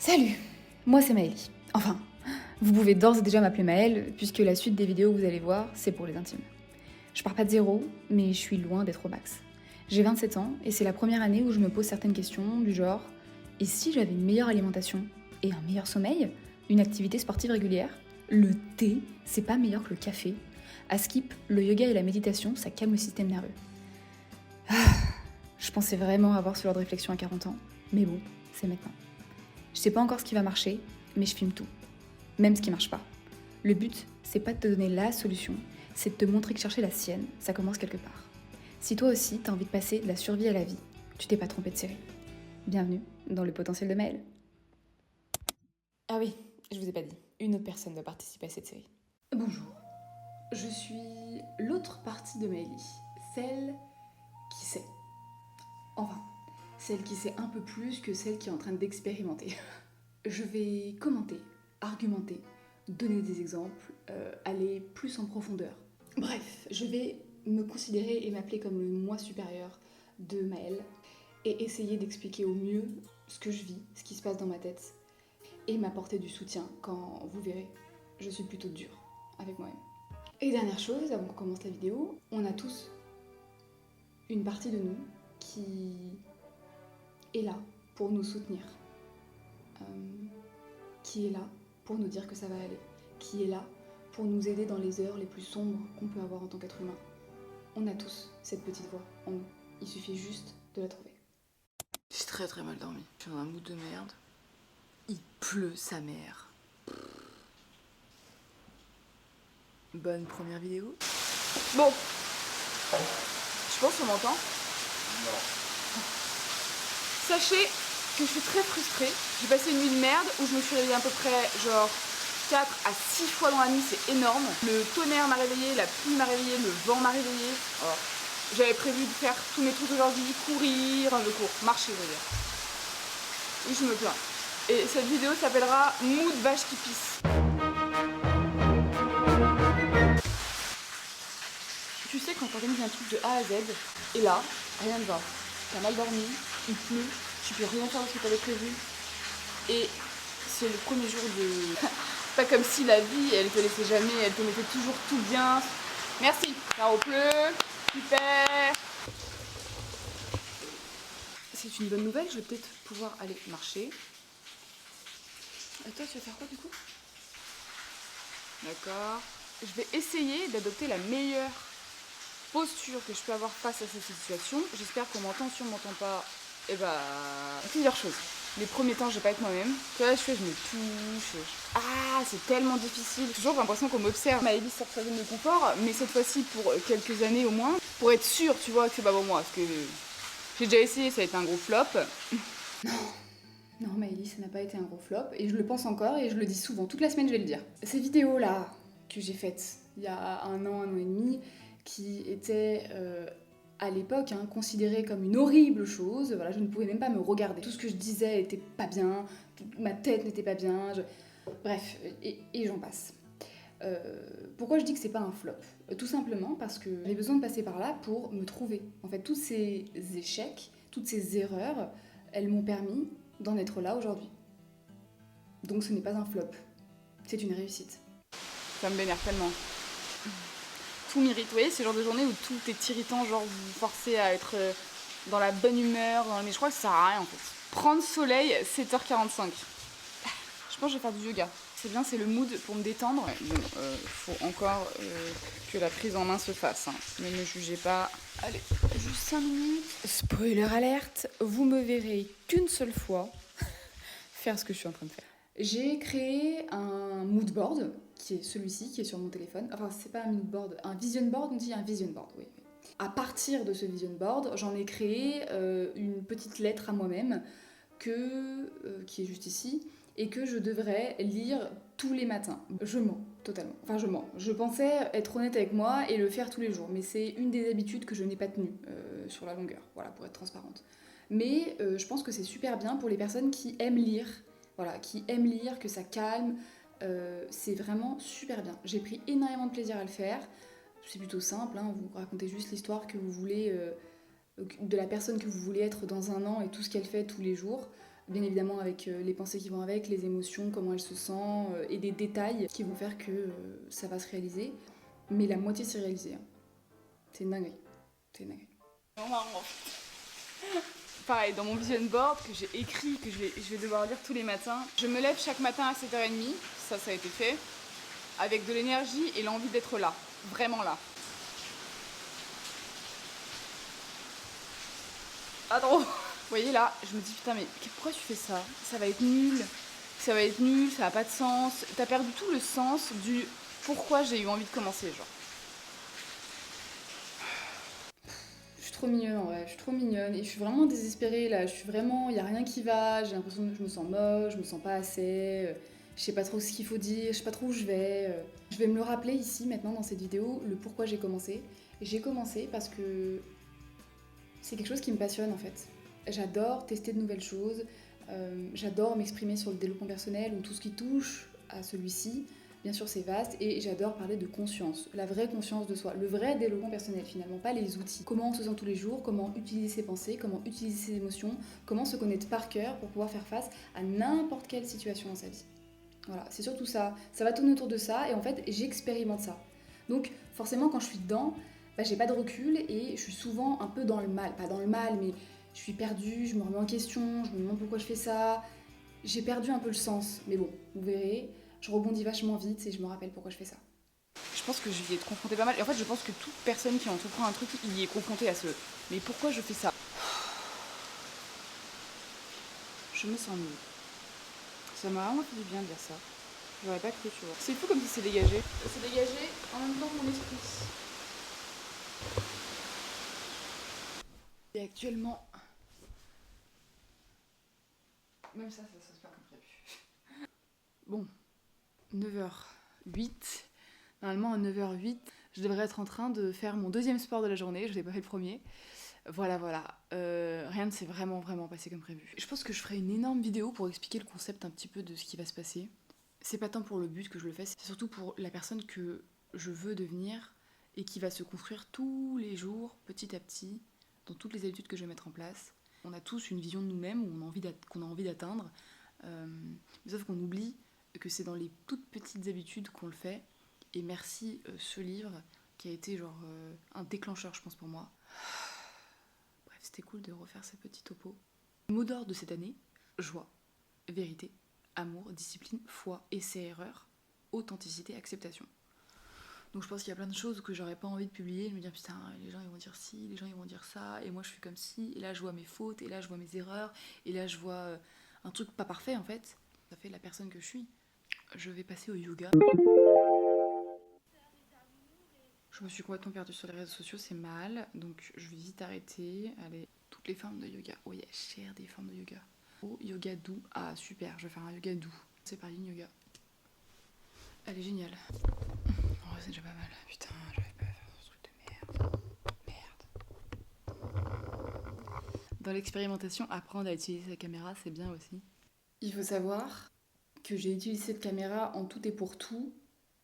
Salut, moi c'est Maëlie. Enfin, vous pouvez d'ores et déjà m'appeler Maëlle, puisque la suite des vidéos que vous allez voir, c'est pour les intimes. Je pars pas de zéro, mais je suis loin d'être au max. J'ai 27 ans, et c'est la première année où je me pose certaines questions, du genre, et si j'avais une meilleure alimentation et un meilleur sommeil, une activité sportive régulière? Le thé, c'est pas meilleur que le café. À Skip, le yoga et la méditation, ça calme le système nerveux. Je pensais vraiment avoir ce genre de réflexion à 40 ans, mais bon, c'est maintenant. Je sais pas encore ce qui va marcher, mais je filme tout. Même ce qui marche pas. Le but, c'est pas de te donner la solution, c'est de te montrer que chercher la sienne, ça commence quelque part. Si toi aussi, t'as envie de passer de la survie à la vie, tu t'es pas trompé de série. Bienvenue dans le potentiel de Maëlle. Ah oui, je vous ai pas dit, une autre personne va participer à cette série. Bonjour, je suis l'autre partie de Maëlie, celle qui sait. Enfin, celle qui sait un peu plus que celle qui est en train d'expérimenter. Je vais commenter, argumenter, donner des exemples, aller plus en profondeur. Bref, je vais me considérer et m'appeler comme le moi supérieur de Maëlle et essayer d'expliquer au mieux ce que je vis, ce qui se passe dans ma tête et m'apporter du soutien quand vous verrez, je suis plutôt dure avec moi-même. Et dernière chose, avant qu'on commence la vidéo, on a tous une partie de nous qui est là pour nous soutenir. Qui est là pour nous dire que ça va aller, qui est là pour nous aider dans les heures les plus sombres qu'on peut avoir en tant qu'être humain. On a tous cette petite voix en nous, il suffit juste de la trouver. J'ai très mal dormi, je suis dans un mood de merde. Il pleut sa mère. Bonne première vidéo. Bon, je pense qu'on m'entend. Non. Sachez que je suis très frustrée. J'ai passé une nuit de merde où je me suis réveillée à peu près genre 4 à 6 fois dans la nuit, c'est énorme. Le tonnerre m'a réveillée, la pluie m'a réveillée, le vent m'a réveillée. Alors, j'avais prévu de faire tous mes trucs aujourd'hui, courir, je cours, marcher, je veux dire. Oui, je me plains. Et cette vidéo s'appellera Mood vache qui pisse. Tu sais, quand t'organises un truc de A à Z, et là, rien ne va. T'as mal dormi, il pleut, tu peux rien faire de ce que t'avais prévu. Et c'est le premier jour de... Pas comme si la vie, elle te laissait jamais, elle te mettait toujours tout bien. Merci, ça pleut, super. C'est une bonne nouvelle, je vais peut-être pouvoir aller marcher. Et toi, tu vas faire quoi du coup? D'accord. Je vais essayer d'adopter la meilleure posture que je peux avoir face à cette situation. J'espère qu'on m'entend. Si on m'entend pas, et plusieurs choses. Les premiers temps, je vais pas être moi-même. Tu vois, je me touche. Ah, c'est tellement difficile. J'ai toujours l'impression qu'on m'observe. Maëlie sort de sa zone de confort, mais cette fois-ci pour quelques années au moins, pour être sûre, tu vois, que c'est pas pour moi. Parce que j'ai déjà essayé, ça a été un gros flop. Non Maëlie, ça n'a pas été un gros flop, et je le pense encore, et je le dis souvent, toute la semaine je vais le dire. Ces vidéos-là, que j'ai faites il y a un an et demi, qui étaient à l'époque considérées comme une horrible chose, voilà, je ne pouvais même pas me regarder. Tout ce que je disais était pas bien, ma tête n'était pas bien, bref, et j'en passe. Pourquoi je dis que c'est pas un flop? Tout simplement parce que j'ai besoin de passer par là pour me trouver. En fait, tous ces échecs, toutes ces erreurs, elles m'ont permis d'en être là aujourd'hui. Donc ce n'est pas un flop, c'est une réussite. Ça me vénère tellement. Tout m'irrite, vous voyez, c'est le genre de journée où tout est irritant, genre vous vous forcez à être dans la bonne humeur, mais je crois que ça sert à rien en fait. Prendre soleil, 7h45. Je pense que je vais faire du yoga. C'est bien, c'est le mood pour me détendre. Bon, faut encore que la prise en main se fasse. Ne me jugez pas. Allez, juste 5 minutes. Spoiler alerte, vous me verrez qu'une seule fois faire ce que je suis en train de faire. J'ai créé un mood board, qui est celui-ci, qui est sur mon téléphone. Enfin, c'est pas un mood board, un vision board, on dit un vision board, oui. À partir de ce vision board, j'en ai créé une petite lettre à moi-même, qui est juste ici, et que je devrais lire tous les matins. Je mens, totalement. Enfin, je mens. Je pensais être honnête avec moi et le faire tous les jours, mais c'est une des habitudes que je n'ai pas tenues sur la longueur, voilà, pour être transparente. Mais je pense que c'est super bien pour les personnes qui aiment lire, voilà, qui aiment lire, que ça calme. C'est vraiment super bien. J'ai pris énormément de plaisir à le faire. C'est plutôt simple, vous racontez juste l'histoire que vous voulez, de la personne que vous voulez être dans un an et tout ce qu'elle fait tous les jours. Bien évidemment avec les pensées qui vont avec, les émotions, comment elle se sent, et des détails qui vont faire que ça va se réaliser. Mais la moitié s'est réalisée. Hein. C'est une dinguerie. C'est une dinguerie. C'est marrant. Pareil, dans mon vision board que j'ai écrit, que je vais devoir lire tous les matins, je me lève chaque matin à 7h30, ça a été fait, avec de l'énergie et l'envie d'être là, vraiment là. Attends. Vous voyez là, je me dis putain mais pourquoi tu fais ça? Ça va être nul, ça va être nul, ça n'a pas de sens. T'as perdu tout le sens du pourquoi j'ai eu envie de commencer, genre. Je suis trop mignonne en vrai, je suis trop mignonne et je suis vraiment désespérée là, je suis vraiment, il y a rien qui va, j'ai l'impression que je me sens moche, je me sens pas assez, je sais pas trop ce qu'il faut dire, je sais pas trop où je vais. Je vais me le rappeler ici maintenant dans cette vidéo, le pourquoi j'ai commencé. Et j'ai commencé parce que c'est quelque chose qui me passionne en fait. J'adore tester de nouvelles choses, j'adore m'exprimer sur le développement personnel ou tout ce qui touche à celui-ci. Bien sûr, c'est vaste et j'adore parler de conscience, la vraie conscience de soi, le vrai développement personnel finalement, pas les outils. Comment on se sent tous les jours, comment utiliser ses pensées, comment utiliser ses émotions, comment se connaître par cœur pour pouvoir faire face à n'importe quelle situation dans sa vie. Voilà, c'est surtout ça. Ça va tourner autour de ça et en fait, j'expérimente ça. Donc, forcément, quand je suis dedans, j'ai pas de recul et je suis souvent un peu dans le mal. Pas dans le mal, mais je suis perdue, je me remets en question, je me demande pourquoi je fais ça. J'ai perdu un peu le sens, mais bon, vous verrez, je rebondis vachement vite et je me rappelle pourquoi je fais ça. Je pense que je vais être confrontée pas mal. Et en fait, je pense que toute personne qui entreprend un truc, il y est confrontée à ce mais pourquoi je fais ça? Je me sens nulle. Ça m'a vraiment fait du bien de dire ça. J'aurais pas cru, tu vois. C'est fou comme si c'est dégagé. C'est dégagé en même temps que mon esprit. Et actuellement, même ça se passe pas comme prévu. Bon, 9h08. Normalement, à 9h08, je devrais être en train de faire mon deuxième sport de la journée. Je n'ai pas fait le premier. Voilà. Rien ne s'est vraiment passé comme prévu. Je pense que je ferai une énorme vidéo pour expliquer le concept un petit peu de ce qui va se passer. C'est pas tant pour le but que je le fais, c'est surtout pour la personne que je veux devenir et qui va se construire tous les jours, petit à petit, dans toutes les habitudes que je vais mettre en place. On a tous une vision de nous-mêmes qu'on a envie d'atteindre, sauf qu'on oublie que c'est dans les toutes petites habitudes qu'on le fait. Et merci ce livre qui a été genre un déclencheur, je pense, pour moi. Bref, c'était cool de refaire ces petits topos. Le mot d'ordre de cette année, joie, vérité, amour, discipline, foi, essai-erreur, authenticité, acceptation. Donc je pense qu'il y a plein de choses que j'aurais pas envie de publier, de me dire putain, les gens ils vont dire ci, les gens ils vont dire ça, et moi je suis comme ci, et là je vois mes fautes, et là je vois mes erreurs, et là je vois un truc pas parfait en fait. Ça fait la personne que je suis. Je vais passer au yoga. Je me suis complètement perdue sur les réseaux sociaux, c'est mal, donc je vais vite arrêter. Allez, toutes les formes de yoga. Oh, il y a cher des formes de yoga. Oh, yoga doux. Ah, super, je vais faire un yoga doux. C'est par Yin Yoga. Elle est géniale. Oh, c'est déjà pas mal. Putain, j'arrive pas à faire ce truc de merde. Dans l'expérimentation, apprendre à utiliser sa caméra, c'est bien aussi. Il faut savoir que j'ai utilisé cette caméra en tout et pour tout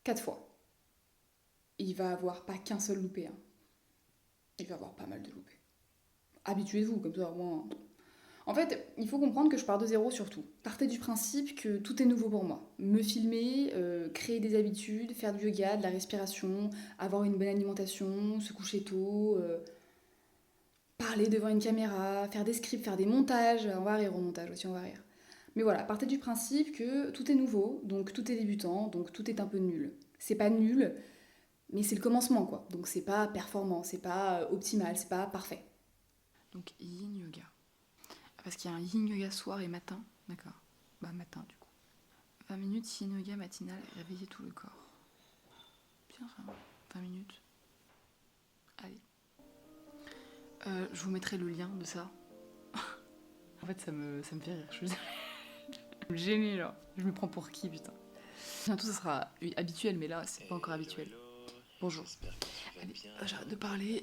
4 fois. Il va avoir pas qu'un seul loupé. Hein. Il va avoir pas mal de loupés. Habituez-vous, comme ça, au moins. En fait, il faut comprendre que je pars de zéro surtout. Partez du principe que tout est nouveau pour moi. Me filmer, créer des habitudes, faire du yoga, de la respiration, avoir une bonne alimentation, se coucher tôt, parler devant une caméra, faire des scripts, faire des montages. On va rire au montage aussi, on va rire. Mais voilà, partez du principe que tout est nouveau, donc tout est débutant, donc tout est un peu nul. C'est pas nul, mais c'est le commencement quoi. Donc c'est pas performant, c'est pas optimal, c'est pas parfait. Donc Yin Yoga. Parce qu'il y a un Yin Yoga soir et matin, d'accord. Bah matin du coup. 20 minutes Yin Yoga matinal, réveiller tout le corps. Bien ça, 20 minutes. Allez. Je vous mettrai le lien de ça. En fait ça me fait rire, je veux dire. Je me gêne là. Je me prends pour qui putain. Bientôt ça sera habituel, mais là c'est pas encore habituel. Bonjour. Allez, j'arrête de parler.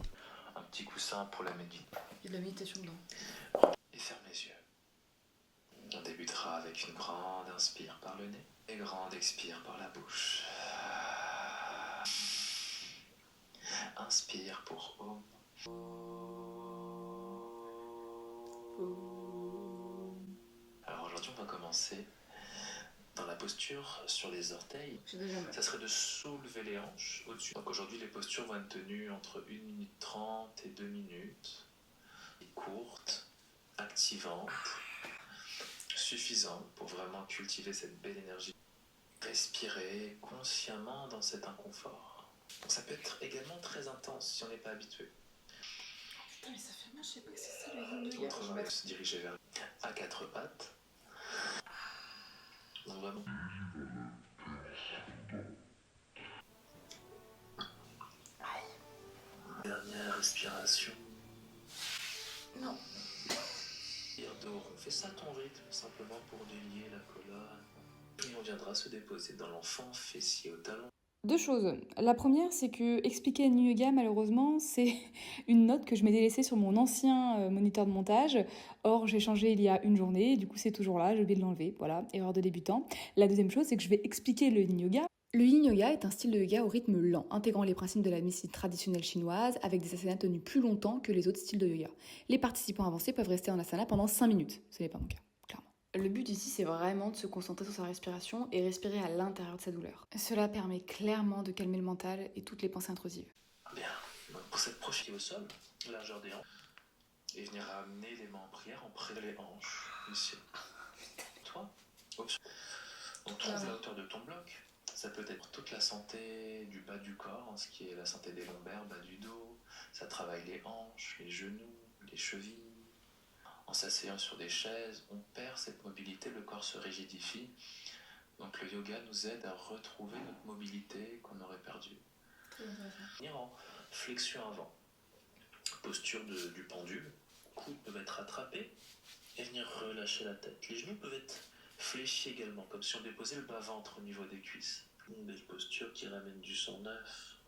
Un petit coussin pour la méditation. Il y a de la méditation dedans. Et ferme les yeux. On débutera avec une grande inspire par le nez et grande expire par la bouche. Inspire pour Om. Alors Aujourd'hui, on va commencer dans la posture sur les orteils. J'ai déjà mal. Ça serait de soulever les hanches au-dessus. Donc aujourd'hui, les postures vont être tenues entre 1 minute 30 et 2 minutes. Courtes, activantes, suffisantes pour vraiment cultiver cette belle énergie. Respirer consciemment dans cet inconfort. Donc ça peut être également très intense si on n'est pas habitué. Putain, mais ça fait mal, je sais pas que c'est ça le yin yoga. Autrement, il faut se diriger vers à quatre pattes. Donc vraiment. Dernière respiration. Non. Donc on fait ça à ton rythme, simplement pour délier la colonne. Et on viendra se déposer dans l'enfant fessier au talon. Deux choses. La première, c'est que expliquer le yoga, malheureusement, c'est une note que je m'étais laissée sur mon ancien moniteur de montage. Or, j'ai changé il y a une journée, du coup, c'est toujours là, j'ai oublié de l'enlever. Voilà, erreur de débutant. La deuxième chose, c'est que je vais expliquer le yin yoga. Le yin yoga est un style de yoga au rythme lent, intégrant les principes de la médecine traditionnelle chinoise, avec des asanas tenus plus longtemps que les autres styles de yoga. Les participants avancés peuvent rester en asana pendant 5 minutes. Ce n'est pas mon cas. Le but ici, c'est vraiment de se concentrer sur sa respiration et respirer à l'intérieur de sa douleur. Cela permet clairement de calmer le mental et toutes les pensées intrusives. Bien, donc pour cette prochaine au sol, largeur des hanches, et venir amener les mains en prière en près des hanches, ici. Toi, option. On trouve la hauteur de ton bloc. Ça peut être toute la santé du bas du corps, ce qui est la santé des lombaires, bas du dos. Ça travaille les hanches, les genoux, les chevilles. En s'asseyant sur des chaises, on perd cette mobilité, le corps se rigidifie. Donc le yoga nous aide à retrouver notre mobilité qu'on aurait perdue. Venir en flexion avant. Posture du pendule. Coudes peuvent être attrapés et venir relâcher la tête. Les genoux peuvent être fléchis également, comme si on déposait le bas-ventre au niveau des cuisses. Une belle posture qui ramène du sang neuf.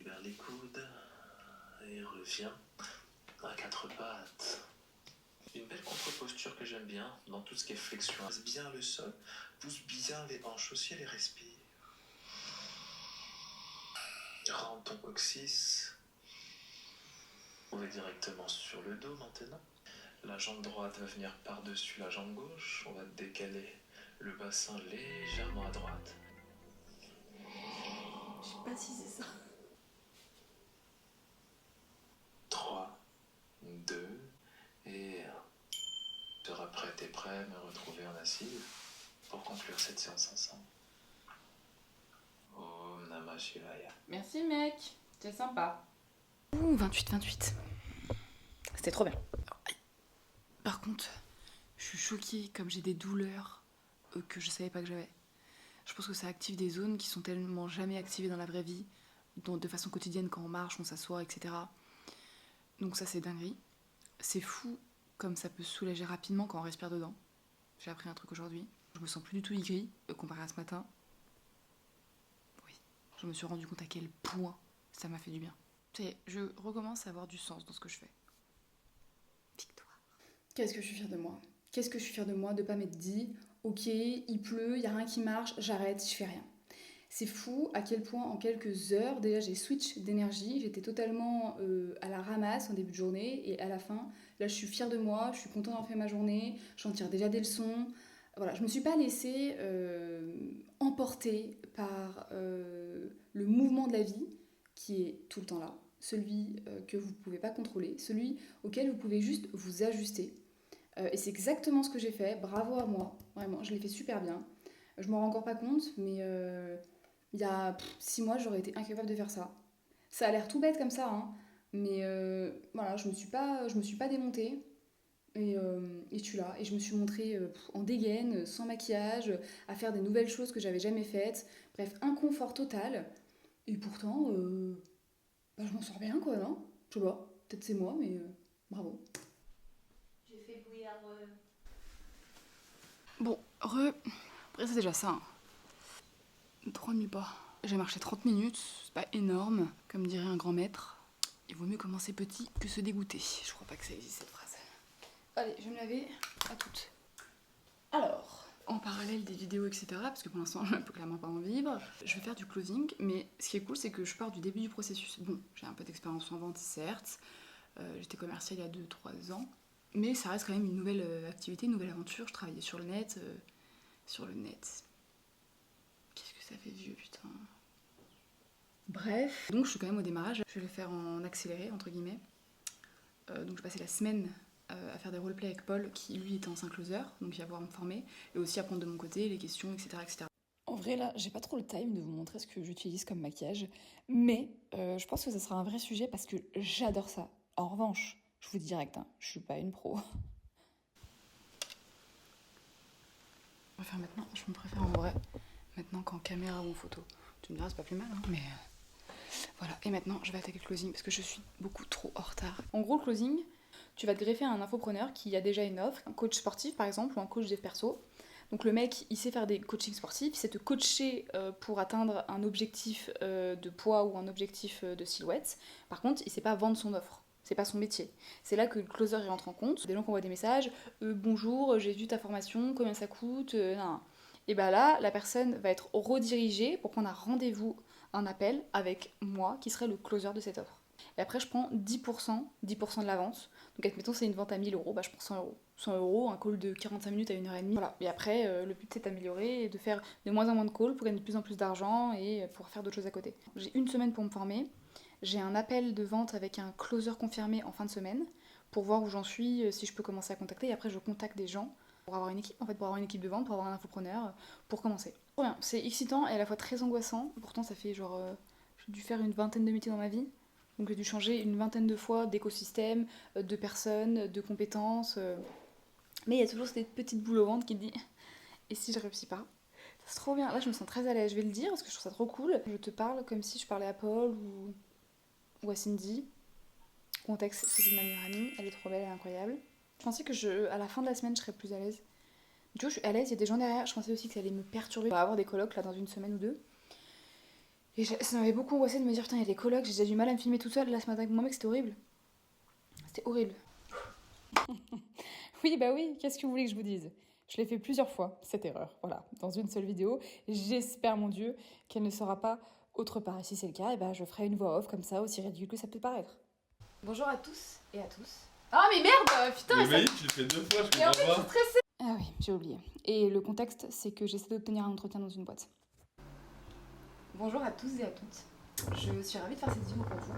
Vers les coudes. Et reviens à quatre pattes. Une belle contre-posture que j'aime bien dans tout ce qui est flexion. Pousse bien le sol, pousse bien les hanches aussi et les respire. Rentre ton coccyx. On va directement sur le dos maintenant. La jambe droite va venir par-dessus la jambe gauche. On va décaler le bassin légèrement à droite. Je sais pas si c'est ça. 3, 2 et 1. Tu seras prêt, t'es prêt à me retrouver en assise pour conclure cette séance ensemble. Om Namah Shivaya. Merci mec, c'est sympa. Ouh, 28. C'était trop bien. Par contre, je suis choquée comme j'ai des douleurs que je savais pas que j'avais. Je pense que ça active des zones qui sont tellement jamais activées dans la vraie vie, de façon quotidienne quand on marche, on s'assoit, etc. Donc ça c'est dinguerie. C'est fou comme ça peut soulager rapidement quand on respire dedans. J'ai appris un truc aujourd'hui. Je me sens plus du tout aigrie comparé à ce matin. Oui, je me suis rendu compte à quel point ça m'a fait du bien. Tu sais, je recommence à avoir du sens dans ce que je fais. Victoire. Qu'est-ce que je suis fière de moi. Qu'est-ce que je suis fière de moi de pas m'être dit « Ok, il pleut, il n'y a rien qui marche, j'arrête, je fais rien ». C'est fou à quel point en quelques heures, déjà j'ai switch d'énergie, j'étais totalement à la ramasse en début de journée et à la fin, là je suis fière de moi, je suis contente d'avoir fait ma journée, j'en tire déjà des leçons. Voilà, je me suis pas laissée emporter par le mouvement de la vie qui est tout le temps là, celui que vous pouvez pas contrôler, celui auquel vous pouvez juste vous ajuster. Et c'est exactement ce que j'ai fait, bravo à moi, vraiment, je l'ai fait super bien. Je m'en rends encore pas compte, mais il y a 6 mois, j'aurais été incapable de faire ça. Ça a l'air tout bête comme ça, hein, mais voilà, je me suis pas démontée. Et je suis là, et je me suis montrée en dégaine, sans maquillage, à faire des nouvelles choses que j'avais jamais faites. Bref, inconfort total. Et pourtant, je m'en sors bien, quoi, non? Je sais pas, peut-être c'est moi, mais bravo. J'ai fait bouillir. Bon, après c'est déjà ça. Hein. 3 nuits pas. J'ai marché 30 minutes, c'est pas énorme, comme dirait un grand maître. Il vaut mieux commencer petit que se dégoûter. Je crois pas que ça existe cette phrase. Allez, je vais me laver à toutes. Alors, en parallèle des vidéos, etc., parce que pour l'instant, je peux clairement pas en vivre, je vais faire du closing, mais ce qui est cool, c'est que je pars du début du processus. Bon, j'ai un peu d'expérience en vente, certes. J'étais commerciale il y a 2-3 ans, Mais ça reste quand même une nouvelle activité, une nouvelle aventure. Je travaillais sur le net. Qu'est-ce que ça fait vieux, putain. Bref. Donc je suis quand même au démarrage. Je vais le faire en accéléré, entre guillemets. Donc je passais la semaine à faire des roleplays avec Paul, qui lui était ancien closer, donc il va pouvoir me former, et aussi apprendre de mon côté les questions, etc. etc. En vrai, là, j'ai pas trop le time de vous montrer ce que j'utilise comme maquillage, mais je pense que ça sera un vrai sujet parce que j'adore ça. En revanche, je vous dis direct, hein, je suis pas une pro. Je préfère maintenant, je me préfère en vrai, maintenant qu'en caméra ou en photo. Tu me diras, c'est pas plus mal, hein, mais voilà. Et maintenant, je vais attaquer le closing parce que je suis beaucoup trop en retard. En gros, le closing, tu vas te greffer à un infopreneur qui a déjà une offre, un coach sportif par exemple, ou un coach dev perso. Donc le mec, il sait faire des coachings sportifs, il sait te coacher pour atteindre un objectif de poids ou un objectif de silhouette. Par contre, il sait pas vendre son offre. C'est pas son métier. C'est là que le closer il rentre en compte. Des gens qui envoient des messages, bonjour, j'ai vu ta formation, combien ça coûte, nan. Et bah là, la personne va être redirigée pour prendre un rendez-vous, un appel avec moi qui serait le closer de cette offre. Et après, je prends 10% de la vente. Donc, admettons, c'est une vente à 1000 euros, bah, je prends 100 euros. 100 euros, un call de 45 minutes à 1h30. Voilà. Et après, le but, c'est d'améliorer et de faire de moins en moins de calls pour gagner de plus en plus d'argent et pour faire d'autres choses à côté. J'ai une semaine pour me former. J'ai un appel de vente avec un closer confirmé en fin de semaine pour voir où j'en suis, si je peux commencer à contacter. Et après, je contacte des gens pour avoir une équipe, en fait, pour avoir une équipe de vente, pour avoir un infopreneur, pour commencer. Trop bien. C'est excitant et à la fois très angoissant. Pourtant, ça fait genre... j'ai dû faire une vingtaine de métiers dans ma vie. Donc j'ai dû changer une vingtaine de fois d'écosystèmes, de personnes, de compétences. Mais il y a toujours cette petite boule au ventre qui te dit « Et si je réussis pas ?» C'est trop bien. Là, je me sens très à l'aise. Je vais le dire parce que je trouve ça trop cool. Je te parle comme si je parlais à Paul ou à Cindy. Contexte, c'est ma meilleure amie. Elle est trop belle, elle est incroyable. Je pensais que à la fin de la semaine, je serais plus à l'aise. Du coup, je suis à l'aise. Il y a des gens derrière. Je pensais aussi que ça allait me perturber. On va avoir des colocs là dans une semaine ou deux. Et ça m'avait beaucoup angoissé de me dire, putain, il y a des colocs, j'ai déjà du mal à me filmer toute seule. Là, ce matin avec mon mec, c'était horrible. C'était horrible. Oui, bah oui, qu'est-ce que vous voulez que je vous dise? Je l'ai fait plusieurs fois, cette erreur, voilà, dans une seule vidéo. J'espère, mon Dieu, qu'elle ne sera pas autre part. Et si c'est le cas, eh ben, je ferai une voix off comme ça, aussi ridicule que ça peut paraître. Bonjour à tous et à tous. Ah, mais merde, putain, mais Maï, tu le fais 2 fois, je mais en comprends fait, je pas. suis stressée. Ah oui, j'ai oublié. Et le contexte, c'est que j'essaie d'obtenir un entretien dans une boîte. Bonjour à tous et à toutes. Je suis ravie de faire cette vidéo pour vous.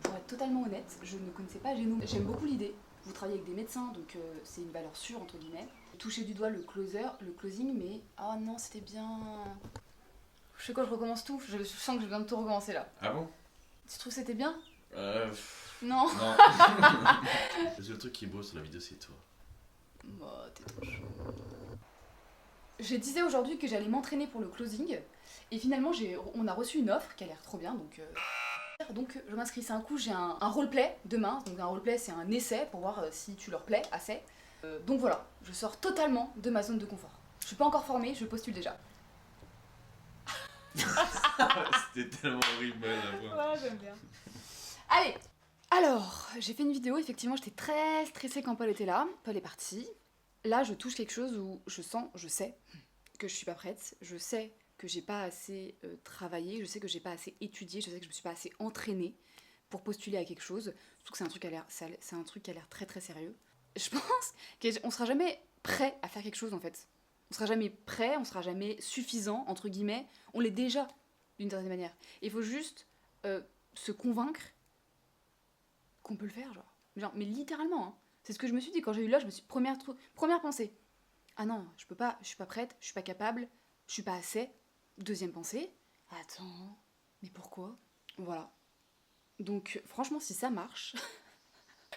Pour être totalement honnête, je ne connaissais pas Géno. J'aime beaucoup l'idée. Vous travaillez avec des médecins, donc c'est une valeur sûre, entre guillemets. Toucher du doigt le closing, mais... Oh non, c'était bien... Je sais quoi, je recommence tout. Je sens que je viens de tout recommencer, là. Ah bon? Tu trouves que c'était bien? Non. Non. Le seul truc qui est beau sur la vidéo, c'est toi. Bah, t'es trop chaud. Je disais aujourd'hui que j'allais m'entraîner pour le closing, et finalement, on a reçu une offre qui a l'air trop bien, donc je m'inscris. C'est un coup, j'ai un roleplay demain. Donc un roleplay, c'est un essai pour voir si tu leur plais assez. Donc voilà, je sors totalement de ma zone de confort. Je suis pas encore formée, je postule déjà. C'était tellement horrible à la fin. Ouais, j'aime bien. Allez, alors, j'ai fait une vidéo, effectivement, j'étais très stressée quand Paul était là. Paul est parti. Là, je touche quelque chose où je sais que je suis pas prête. Je sais que j'ai pas assez travaillé, je sais que j'ai pas assez étudié, je sais que je me suis pas assez entraînée pour postuler à quelque chose. Surtout que c'est un truc qui a l'air très très sérieux. Je pense qu'on sera jamais prêt à faire quelque chose en fait. On sera jamais prêt, on sera jamais suffisant, entre guillemets. On l'est déjà, d'une certaine manière. Il faut juste se convaincre qu'on peut le faire, genre mais littéralement, hein. C'est ce que je me suis dit quand j'ai eu là, première pensée. Ah non, je peux pas, je suis pas prête, je suis pas capable, je suis pas assez. Deuxième pensée, attends, mais pourquoi? Voilà. Donc franchement, si ça marche,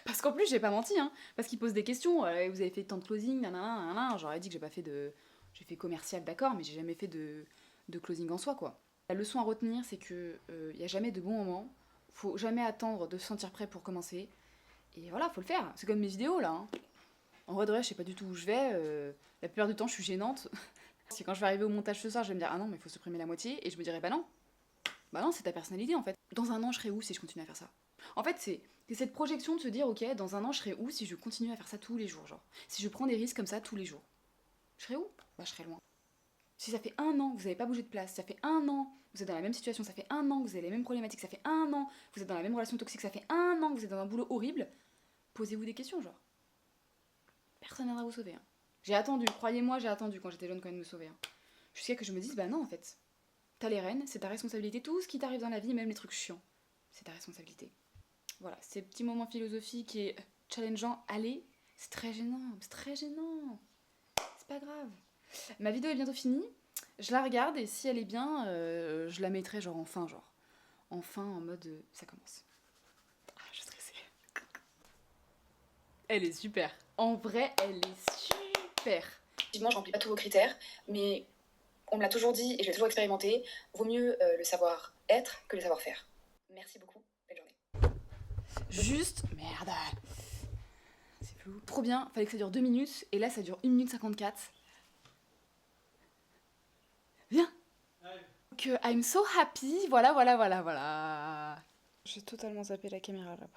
parce qu'en plus j'ai pas menti, hein, parce qu'ils posent des questions, vous avez fait tant de closing, nanana, j'aurais dit que j'ai fait commercial, d'accord, mais j'ai jamais fait de closing en soi, quoi. La leçon à retenir, c'est que y a jamais de bon moment, faut jamais attendre de se sentir prêt pour commencer, et voilà, faut le faire. C'est comme mes vidéos là, hein. En vrai de vrai, je sais pas du tout où je vais, la plupart du temps je suis gênante. C'est quand je vais arriver au montage ce soir, je vais me dire ah non mais il faut supprimer la moitié, et je me dirai bah non, c'est ta personnalité en fait. Dans un an je serai où si je continue à faire ça? En fait c'est cette projection de se dire ok, dans un an je serai où si je continue à faire ça tous les jours, genre. Si je prends des risques comme ça tous les jours. Je serai où? Bah je serai loin. Si ça fait 1 an que vous n'avez pas bougé de place, ça fait 1 an que vous êtes dans la même situation, ça fait 1 an que vous avez les mêmes problématiques, ça fait 1 an que vous êtes dans la même relation toxique, ça fait 1 an que vous êtes dans un boulot horrible, posez-vous des questions genre. personne viendra vous sauver. Hein. J'ai attendu, croyez-moi, j'ai attendu quand j'étais jeune quand même de me sauver. Hein. Jusqu'à que je me dise, bah non en fait, t'as les rênes, c'est ta responsabilité. Tout ce qui t'arrive dans la vie, même les trucs chiants, c'est ta responsabilité. Voilà, ces petits moments philosophiques et challengeants, allez, c'est très gênant, c'est pas grave. Ma vidéo est bientôt finie, je la regarde et si elle est bien, je la mettrai en fin, en mode ça commence. Ah, je suis stressée. Elle est super. En vrai, elle est super. Effectivement, je remplis pas tous vos critères, mais on me l'a toujours dit et je l'ai toujours expérimenté, vaut mieux le savoir être que le savoir faire. Merci beaucoup, belle journée. Juste, merde. C'est flou. Trop bien, fallait que ça dure 2 minutes et là ça dure 1 minute 54. Viens. Donc I'm so happy, voilà. J'ai totalement zappé la caméra là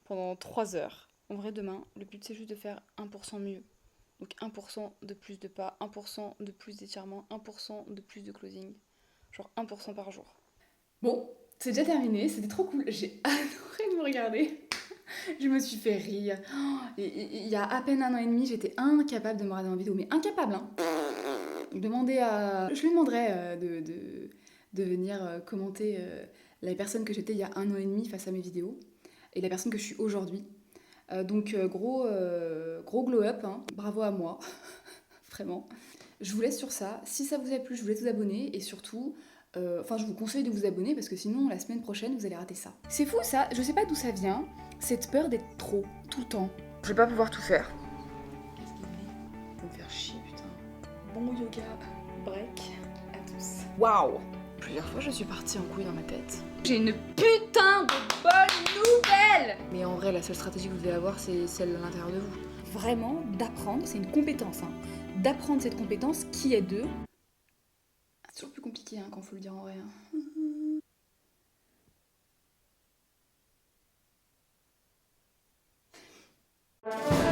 pendant 3 heures. En vrai demain, le but c'est juste de faire 1% mieux. Donc 1% de plus de pas, 1% de plus d'étirement, 1% de plus de closing. Genre 1% par jour. Bon, c'est déjà terminé, c'était trop cool. J'ai adoré me regarder. Je me suis fait rire. Il y a à peine 1 an et demi, j'étais incapable de me regarder en vidéo. Mais incapable, hein. Je lui demanderais de venir commenter la personne que j'étais il y a 1 an et demi face à mes vidéos. Et la personne que je suis aujourd'hui. Donc gros glow up, hein. Bravo à moi, vraiment. Je vous laisse sur ça. Si ça vous a plu, je vous laisse vous abonner et surtout, je vous conseille de vous abonner parce que sinon la semaine prochaine vous allez rater ça. C'est fou ça, je sais pas d'où ça vient, cette peur d'être trop, tout le temps. Je vais pas pouvoir tout faire. Qu'est-ce qu'il est? Faut me faire chier putain. Bon yoga, break à tous. Waouh! Plusieurs fois je suis partie en couille dans ma tête. J'ai une putain de bonne nouvelle! Mais en vrai, la seule stratégie que vous devez avoir, c'est celle à l'intérieur de vous. Vraiment, d'apprendre, c'est une compétence. Hein. D'apprendre cette compétence qui est de... C'est toujours plus compliqué hein, quand faut le dire en vrai. Hein.